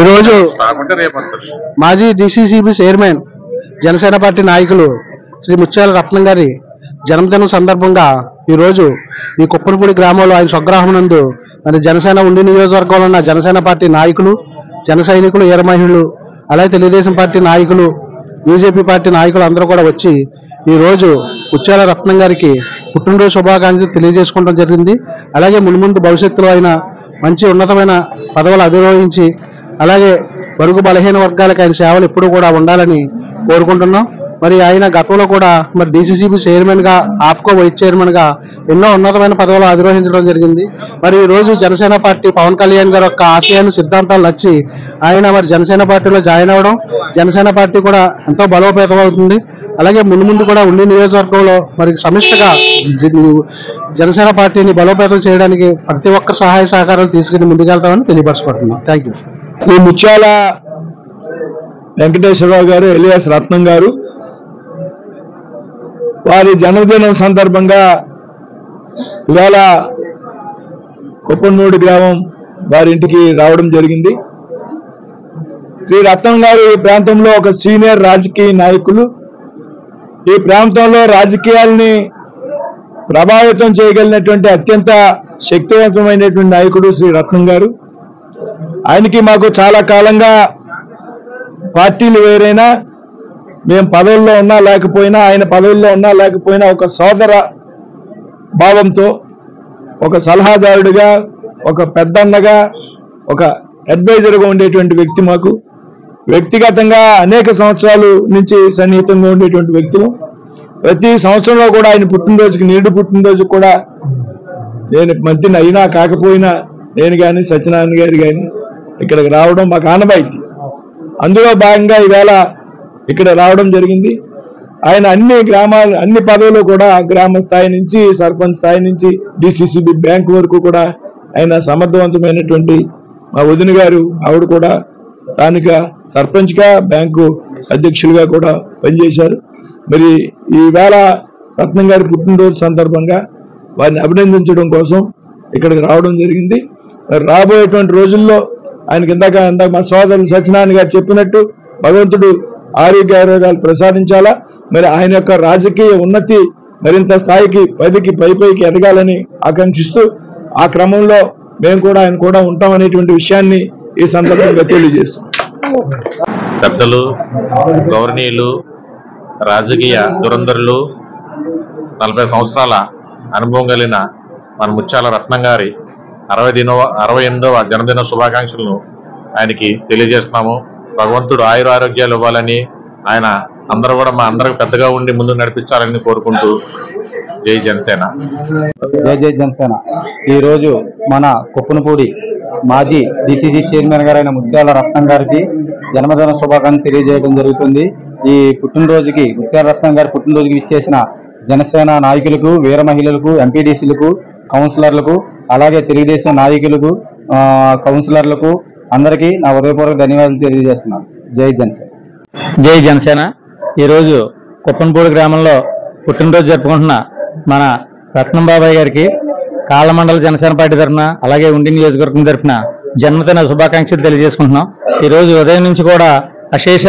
ఈరోజు మాజీ DCCB chairman Janasena party నాయకులు శ్రీ ముత్యాల రత్నం గారి జన్మదినం సందర్భంగా ఈరోజు ఈ కుప్పనపూడి గ్రామంలో ఆయన స్వగ్రామం నందు మరి జనసేన ఉండి నియోజకవర్గంలో ఉన్న జనసేన పార్టీ నాయకులు, జన సైనికులు, వీర మహిళలు, అలాగే తెలుగుదేశం పార్టీ నాయకులు, బీజేపీ పార్టీ నాయకులు అందరూ కూడా వచ్చి ఈరోజు ముత్యాల రత్నం గారికి పుట్టినరోజు శుభాకాంక్షలు తెలియజేసుకోవడం జరిగింది. అలాగే మున్ముందు భవిష్యత్తులో ఆయన మంచి ఉన్నతమైన పదవులు అధిరోహించి అలాగే బడుగు బలహీన వర్గాలకు ఆయన సేవలు ఎప్పుడూ కూడా ఉండాలని కోరుకుంటున్నాం. మరి ఆయన గతంలో కూడా మరి డిసిసిబి చైర్మన్ గా, ఆప్కో వైస్ చైర్మన్ గా ఎన్నో ఉన్నతమైన పదవులు అధిరోహించడం జరిగింది. మరి ఈ రోజు జనసేన పార్టీ పవన్ కళ్యాణ్ గారి యొక్క ఆశయాన్ని, సిద్ధాంతాలు నచ్చి ఆయన మరి జనసేన పార్టీలో జాయిన్ అవ్వడం, జనసేన పార్టీ కూడా ఎంతో బలోపేతం అవుతుంది. అలాగే ముందు కూడా ఉండి నియోజకవర్గంలో మరి సమిష్టిగా జనసేన పార్టీని బలోపేతం చేయడానికి ప్రతి ఒక్క సహాయ సహకారాలు తీసుకుని ముందుకెళ్తామని తెలియపరచుకుంటున్నాం. Thank you. శ్రీ ముత్యాల వెంకటేశ్వరరావు గారు ఎలియాస్ రత్నం గారు వారి జన్మదినం సందర్భంగా ఇవాళ కుప్పనపూడి గ్రామం వారి ఇంటికి రావడం జరిగింది. శ్రీ రత్నం గారు ఈ ప్రాంతంలో ఒక సీనియర్ రాజకీయ నాయకులు. ఈ ప్రాంతంలో రాజకీయాల్ని ప్రభావితం చేయగలిగినటువంటి అత్యంత శక్తివంతమైనటువంటి నాయకుడు శ్రీ రత్నం గారు. ఆయనకి మాకు చాలా కాలంగా పార్టీలు వేరైనా, మేము పదవుల్లో ఉన్నా లేకపోయినా, ఆయన పదవుల్లో ఉన్నా లేకపోయినా ఒక సోదర భావంతో, ఒక సలహాదారుడిగా, ఒక పెద్దన్నగా, ఒక అడ్వైజర్గా ఉండేటువంటి వ్యక్తి. మాకు వ్యక్తిగతంగా అనేక సంవత్సరాల నుంచి సన్నిహితంగా ఉండేటువంటి వ్యక్తులు. ప్రతి సంవత్సరంలో కూడా ఆయన పుట్టినరోజుకి, నిండు పుట్టినరోజు కూడా నేను మంత్రిని అయినా కాకపోయినా నేను కానీ సత్యనారాయణ గారు కానీ ఇక్కడికి రావడం మాకు ఆనవాయితీ. అందులో భాగంగా ఈవేళ ఇక్కడ రావడం జరిగింది. ఆయన అన్ని పదవులు కూడా గ్రామ స్థాయి నుంచి, సర్పంచ్ స్థాయి నుంచి, డిసిసిబి బ్యాంక్ వరకు కూడా ఆయన సమర్థవంతమైనటువంటి మా వదిన గారు, ఆవిడ కూడా స్థానిక సర్పంచ్గా, బ్యాంకు అధ్యక్షులుగా కూడా పనిచేశారు. మరి ఈవేళ రత్నం గారి పుట్టినరోజు సందర్భంగా వారిని అభినందించడం కోసం ఇక్కడికి రావడం జరిగింది. మరి రాబోయేటువంటి రోజుల్లో ఆయనకి ఇందాక మా సోదరులు సత్యనారాయణ గారు చెప్పినట్టు భగవంతుడు ఆరోగ్యాలు ప్రసాదించాలా. మరి ఆయన యొక్క రాజకీయ ఉన్నతి మరింత స్థాయికి, పైకి ఎదగాలని ఆకాంక్షిస్తూ ఆ క్రమంలో మేము కూడా ఆయన కూడా ఉంటామనేటువంటి విషయాన్ని ఈ సందర్భంగా తెలియజేస్తున్నాం. పెద్దలు, గౌరవనీయులు, రాజకీయ దురంధరులు, 40 సంవత్సరాల అనుభవం కలిగిన మన ముత్యాల రత్నం గారి 68వ జన్మదిన శుభాకాంక్షలను ఆయనకి తెలియజేస్తున్నాము. భగవంతుడు ఆయురారోగ్యాలు ఇవ్వాలని, ఆయన అందరూ కూడా మా అందరికి పెద్దగా ఉండి ముందుకు నడిపించాలని కోరుకుంటూ జై జనసేన. జై జై జనసేన. ఈరోజు మన కుప్పనపూడి మాజీ డిసిసి చైర్మన్ గారైన ముత్యాల రత్నం గారికి జన్మదిన శుభాకాంక్షలు తెలియజేయడం జరుగుతుంది. ఈ పుట్టినరోజుకి, ముత్యాల రత్నం గారి పుట్టినరోజుకి ఇచ్చేసిన జనసేన నాయకులకు, వీర మహిళలకు, ఎంపీడీసీలకు, కౌన్సిలర్లకు, అలాగే తెలుగుదేశం నాయకులకు, కౌన్సిలర్లకు అందరికీ నా హృదయపూర్వక ధన్యవాదాలు తెలియజేస్తున్నాను. జై జనసేన. జై జనసేన. ఈరోజు కుప్పనపూడి గ్రామంలో పుట్టినరోజు జరుపుకుంటున్న మన రత్నం బాబాయ్ గారికి కాళ్ళమండల జనసేన పార్టీ తరఫున, అలాగే ఉండి నియోజకవర్గం తరఫున జన్మదిన శుభాకాంక్షలు తెలియజేసుకుంటున్నాం. ఈరోజు ఉదయం నుంచి కూడా అశేష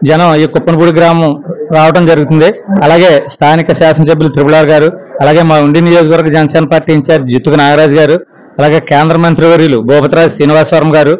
జనం ఈ కుప్పనపూడి గ్రామం రావడం జరుగుతుంది. అలాగే స్థానిక శాసనసభ్యులు త్రిపులార్ గారు, అలాగే మా ఉండి నియోజకవర్గ జనసేన పార్టీ ఇన్ఛార్జ్ జిత్తుకు నాగరాజు గారు, అలాగే కేంద్ర మంత్రివర్యులు భూపతిరాజు శ్రీనివాసవరం గారు,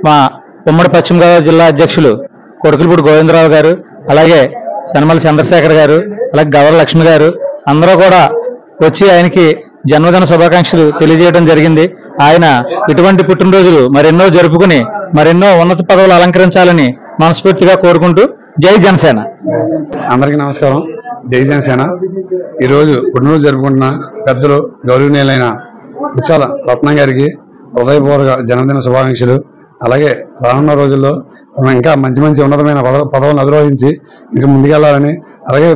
మా ఉమ్మడి పశ్చిమ గోదావరి జిల్లా అధ్యక్షులు కొడుకులపూడి గోవిందరావు గారు, అలాగే సనమల చంద్రశేఖర్ గారు, అలాగే గవర లక్ష్మి గారు అందరూ కూడా వచ్చి ఆయనకి జన్మదిన శుభాకాంక్షలు తెలియజేయడం జరిగింది. ఆయన ఇటువంటి పుట్టినరోజులు మరెన్నో జరుపుకుని మరెన్నో ఉన్నత పదవులు అలంకరించాలని మనస్ఫూర్తిగా కోరుకుంటూ జై జనసేన. అందరికీ నమస్కారం. జై జనసేన. ఈరోజు పుట్టినరోజు జరుపుకుంటున్న పెద్దలు, గౌరవనీయులైన ముత్యాల రత్నం గారికి హృదయపూర్వక జన్మదిన శుభాకాంక్షలు. అలాగే రానున్న రోజుల్లో ఇంకా మంచి ఉన్నతమైన పదవులను అధిరోహించి ఇంకా ముందుకెళ్లాలని, అలాగే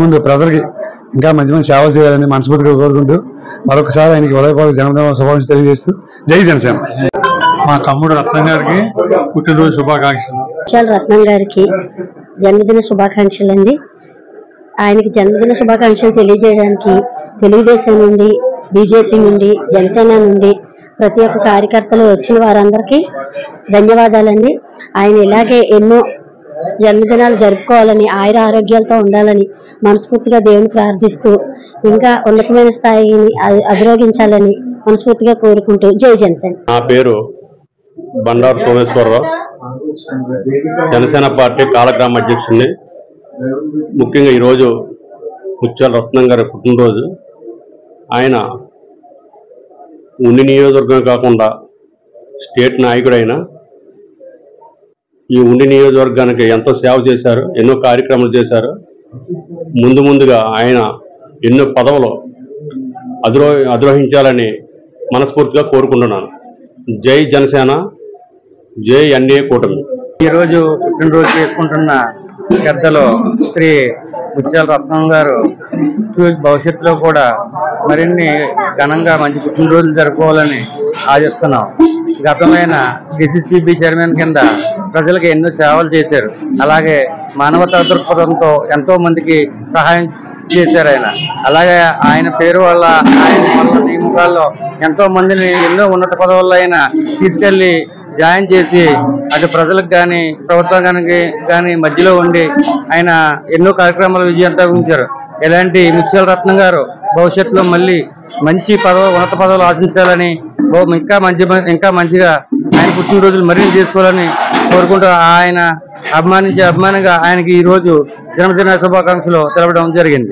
ముందు ప్రజలకి ఇంకా మంచి సేవలు చేయాలని మనస్ఫూర్తిగా కోరుకుంటూ మరొకసారి ఆయనకి హృదయపూర్వక జన్మదిన శుభాకాంక్షలు తెలియజేస్తూ జై జనసేన. మా తమ్ముడు రత్నం గారికి పుట్టినరోజు శుభాకాంక్షలు. రత్నం గారికి జన్మదిన శుభాకాంక్షలు అండి. ఆయనకి జన్మదిన శుభాకాంక్షలు తెలియజేయడానికి తెలుగుదేశం నుండి, బీజేపీ నుండి, జనసేన నుండి ప్రతి ఒక్క కార్యకర్తలు వచ్చిన వారందరికీ ధన్యవాదాలండి. ఆయన ఇలాగే ఎన్నో జన్మదినాలు జరుపుకోవాలని, ఆయుర ఆరోగ్యాలతో ఉండాలని మనస్ఫూర్తిగా దేవుని ప్రార్థిస్తూ ఇంకా ఉన్నతమైన స్థాయిని అధిరోగించాలని మనస్ఫూర్తిగా కోరుకుంటూ జై జనసేన. నా పేరు బండారు సోమేశ్వరరావు, జనసేన పార్టీ కాలగ్రామ అధ్యక్షుడిని. ముఖ్యంగా ఈరోజు ముత్యాల రత్నం గారి పుట్టినరోజు. ఆయన ఉండి నియోజకవర్గం కాకుండా స్టేట్ నాయకుడైన ఈ ఉండి నియోజకవర్గానికి ఎంతో సేవ చేశారు, ఎన్నో కార్యక్రమాలు చేశారు. ముందుగా ఆయన ఎన్నో పదవులు అధిరోహించాలని మనస్ఫూర్తిగా కోరుకుంటున్నాను. జై జనసేన, జై ఎన్డీఏ కూటమి. ఈరోజు పుట్టినరోజు చేసుకుంటున్న పెద్దలు శ్రీ ముత్యాల రత్నం గారు భవిష్యత్తులో కూడా మరిన్ని ఘనంగా మంచి పుట్టినరోజులు జరుపుకోవాలని ఆశిస్తున్నాం. గతమైన డిసిసిబి చైర్మన్ కింద ప్రజలకు ఎన్నో సేవలు చేశారు. అలాగే మానవతా దృక్పథంతో ఎంతో మందికి సహాయం చేశారు ఆయన. అలాగే ఆయన పేరు వల్ల, ఆయన వల్ల నియమకాల్లో ఎంతో మందిని ఎన్నో ఉన్నత పదవుల్లో ఆయన తీసుకెళ్లి జాయిన్ చేసి అటు ప్రజలకు కానీ ప్రభుత్వానికి కానీ మధ్యలో ఉండి ఆయన ఎన్నో కార్యక్రమాలు విజయంతో ఉంచారు. ఇలాంటి ముత్యాల రత్నం గారు భవిష్యత్తులో మళ్ళీ మంచి ఉన్నత పదవులు ఆశించాలని, ఇంకా మంచిగా ఆయన పుట్టినరోజులు మరిన్ని చేసుకోవాలని కోరుకుంటూ ఆయన అభిమానంగా ఆయనకి ఈ రోజు జన్మదిన శుభాకాంక్షలు తెలపడం జరిగింది.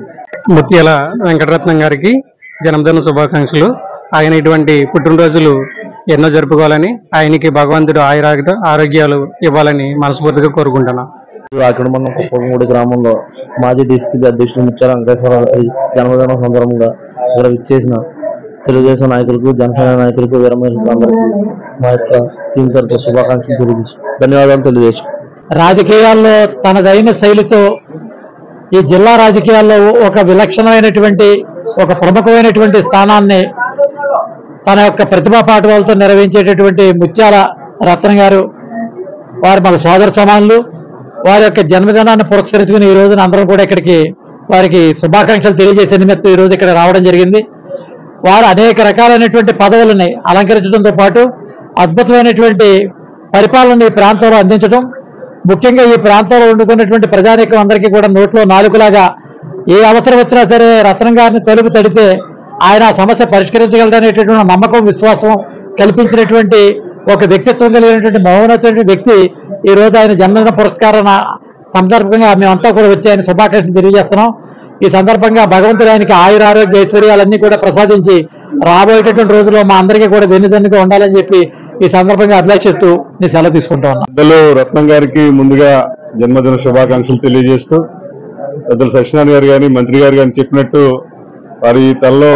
ముత్యాల వెంకటరత్నం గారికి జన్మదిన శుభాకాంక్షలు. ఆయన ఇటువంటి పుట్టినరోజులు ఎన్నో జరుపుకోవాలని, ఆయనకి భగవంతుడు ఆరోగ్యాలు ఇవ్వాలని మనస్ఫూర్తిగా కోరుకుంటున్నాను. రాకడమండలం కుప్పంగూడి గ్రామంలో మాజీ డిసిసిబి అధ్యక్షుడు ముత్యాల వెంకటేశ్వరరావు గారి జన్మదిన సందర్భంగా ఇక్కడ విచ్చేసిన తెలుగుదేశం నాయకులకు, జనసేన నాయకులకు, వీరమహిళలకు అందరికీ మా యొక్క టీం తరఫున శుభాకాంక్షలు ధన్యవాదాలు తెలియజేశాం. రాజకీయాల్లో తనదైన శైలితో ఈ జిల్లా రాజకీయాల్లో ఒక విలక్షణమైనటువంటి, ఒక ప్రముఖమైనటువంటి స్థానాన్ని తన యొక్క ప్రతిభా పాఠవాలతో నిర్వహించేటటువంటి ముత్యాల రత్నం గారు, వారు మన సోదర సమానులు. వారి యొక్క జన్మదినాన్ని పురస్కరించుకుని ఈ రోజున అందరం కూడా ఇక్కడికి వారికి శుభాకాంక్షలు తెలియజేసే నిమిత్తం ఈ రోజు ఇక్కడ రావడం జరిగింది. వారు అనేక రకాలైనటువంటి పదవులని అలంకరించడంతో పాటు అద్భుతమైనటువంటి పరిపాలన ఈ ప్రాంతంలో అందించడం, ముఖ్యంగా ఈ ప్రాంతంలో ఉండుకున్నటువంటి ప్రజానీకం అందరికీ కూడా నోట్లో నాలుగులాగా ఏ అవసరం వచ్చినా సరే రత్నం గారిని తలుపు తడితే ఆయన సమస్య పరిష్కరించగలడనేటటువంటి నమ్మకం, విశ్వాసం కల్పించినటువంటి ఒక వ్యక్తిత్వం కలిగినటువంటి మౌనటువంటి వ్యక్తి ఈ రోజు ఆయన జన్మదిన పురస్కారం సందర్భంగా మేమంతా కూడా వచ్చి ఆయన శుభాకాంక్షలు తెలియజేస్తున్నాం. ఈ సందర్భంగా భగవంతుడు ఆయనకి ఆయురారోగ్య ఐశ్వర్యాలన్నీ కూడా ప్రసాదించి రాబోయేటటువంటి రోజుల్లో మా అందరికీ కూడా వెన్నుదన్నుగా ఉండాలని చెప్పి ఈ సందర్భంగా అభిలాషిస్తూ నేను సెలవు తీసుకుంటా ఉన్నాను. పెద్దలు రత్నం గారికి ముందుగా జన్మదిన శుభాకాంక్షలు తెలియజేస్తూ, పెద్దలు సత్యనారాయణ గారు కానీ మంత్రి గారు కానీ చెప్పినట్టు వారి తల్లో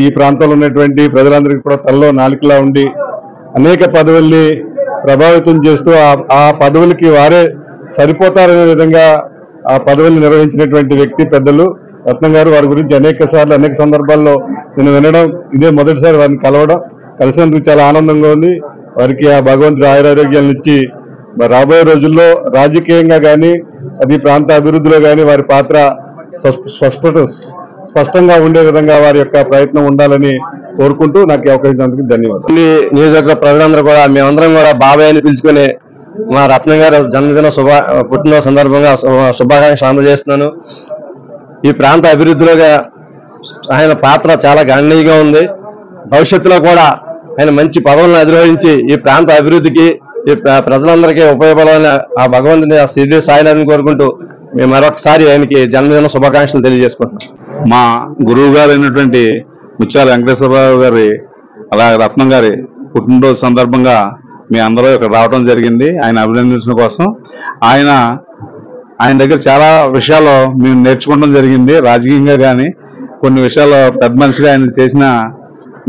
ఈ ప్రాంతంలో ఉన్నటువంటి ప్రజలందరికీ కూడా తల్లో నాలుకలా ఉండి అనేక పదవుల్ని ప్రభావితం చేస్తూ ఆ పదవులకి వారే సరిపోతారనే విధంగా ఆ పదవుల్ని నిర్వహించినటువంటి వ్యక్తి పెద్దలు రత్నం గారు. వారి గురించి అనేక సందర్భాల్లో నేను వినడం, ఇదే మొదటిసారి వారిని కలిసినందుకు చాలా ఆనందంగా ఉంది. వారికి ఆ భగవంతుడి ఆయురారోగ్యాలను ఇచ్చి రాబోయే రోజుల్లో రాజకీయంగా కానీ అది ప్రాంత అభివృద్ధిలో కానీ వారి పాత్ర స్పష్టంగా ఉండే విధంగా వారి యొక్క ప్రయత్నం ఉండాలని కోరుకుంటూ నాకు అవకాశం ధన్యవాదాలు. నియోజకవర్గ ప్రజలందరూ కూడా మేమందరం కూడా బాబాయ్ అని పిలుచుకుని మా రత్నం గారు జన్మదిన పుట్టినరోజు సందర్భంగా శుభాకాంక్షలు అందజేస్తున్నాను. ఈ ప్రాంత అభివృద్ధిలోగా ఆయన పాత్ర చాలా గణనీయంగా ఉంది. భవిష్యత్తులో కూడా ఆయన మంచి పదవులను అధిరోహించి ఈ ప్రాంత అభివృద్ధికి, ఈ ప్రజలందరికీ ఉపయోగపడాలని ఆ భగవంతుని సిద్ధి సాయినాథ్ని కోరుకుంటూ మేము మరొకసారి ఆయనకి జన్మదిన శుభాకాంక్షలు తెలియజేసుకుంటున్నాం. మా గురువు గారు అయినటువంటి ముత్యాల వెంకటేశ్వరరావు గారి అలాగే రత్నం గారి పుట్టినరోజు సందర్భంగా మీ అందరూ ఇక్కడ రావడం జరిగింది ఆయన అభినందించడం కోసం. ఆయన దగ్గర చాలా విషయాలు మేము నేర్చుకోవడం జరిగింది. రాజకీయంగా కానీ కొన్ని విషయాల్లో పెద్ద మనిషిగా ఆయన చేసిన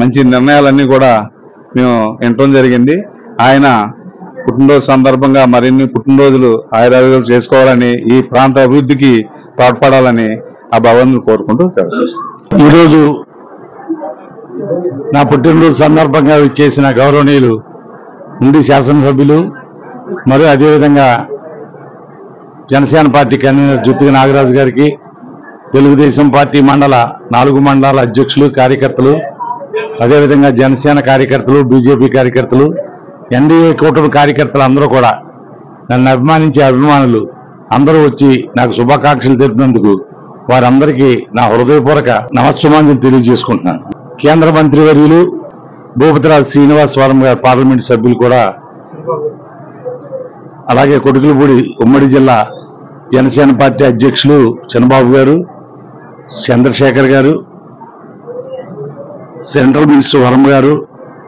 మంచి నిర్ణయాలన్నీ కూడా మేము వినటం జరిగింది. ఆయన పుట్టినరోజు సందర్భంగా మరిన్ని పుట్టినరోజులు ఆయురారోగ్యాలు చేసుకోవాలని, ఈ ప్రాంత అభివృద్ధికి తోడ్పడాలని ఆ భగవంతుని కోరుకుంటూ ఈరోజు నా పుట్టినరోజు సందర్భంగా చేసిన గౌరవనీయులు ఉండి శాసనసభ్యులు మరియు అదేవిధంగా జనసేన పార్టీ కన్వీనర్ జుత్తిక నాగరాజు గారికి, తెలుగుదేశం పార్టీ 4 మండలాల అధ్యక్షులు, కార్యకర్తలు, అదేవిధంగా జనసేన కార్యకర్తలు, బీజేపీ కార్యకర్తలు, ఎన్డీఏ కూటమి కార్యకర్తలు అందరూ కూడా నన్ను అభిమానించే అభిమానులు అందరూ వచ్చి నాకు శుభాకాంక్షలు తెలిపినందుకు వారందరికీ నా హృదయపూర్వక నమస్సుమాంజలు తెలియజేసుకుంటున్నాను. కేంద్ర మంత్రివర్యులు భూపతిరాజు శ్రీనివాస్ వరం గారు పార్లమెంట్ సభ్యులు కూడా, అలాగే కొడుకులపూడి ఉమ్మడి జిల్లా జనసేన పార్టీ అధ్యక్షులు చంద్రబాబు గారు, చంద్రశేఖర్ గారు, సెంట్రల్ మినిస్టర్ వరం గారు,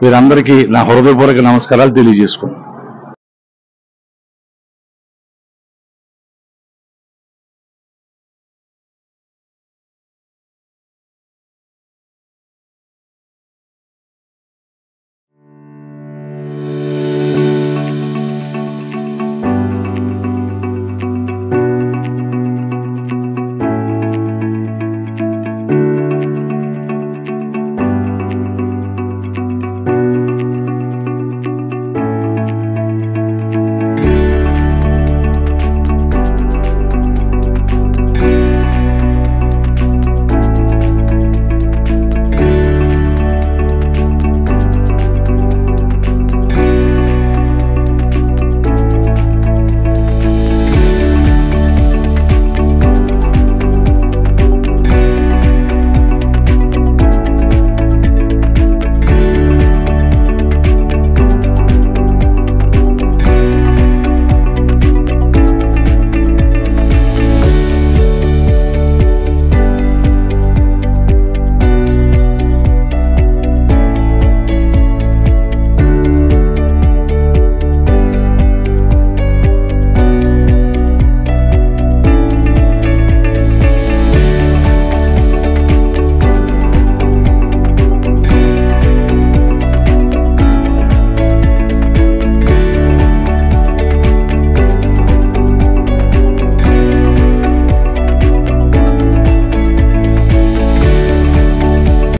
వీరందరికీ నా హృదయపూర్వక నమస్కారాలు తెలియజేసుకున్నాను.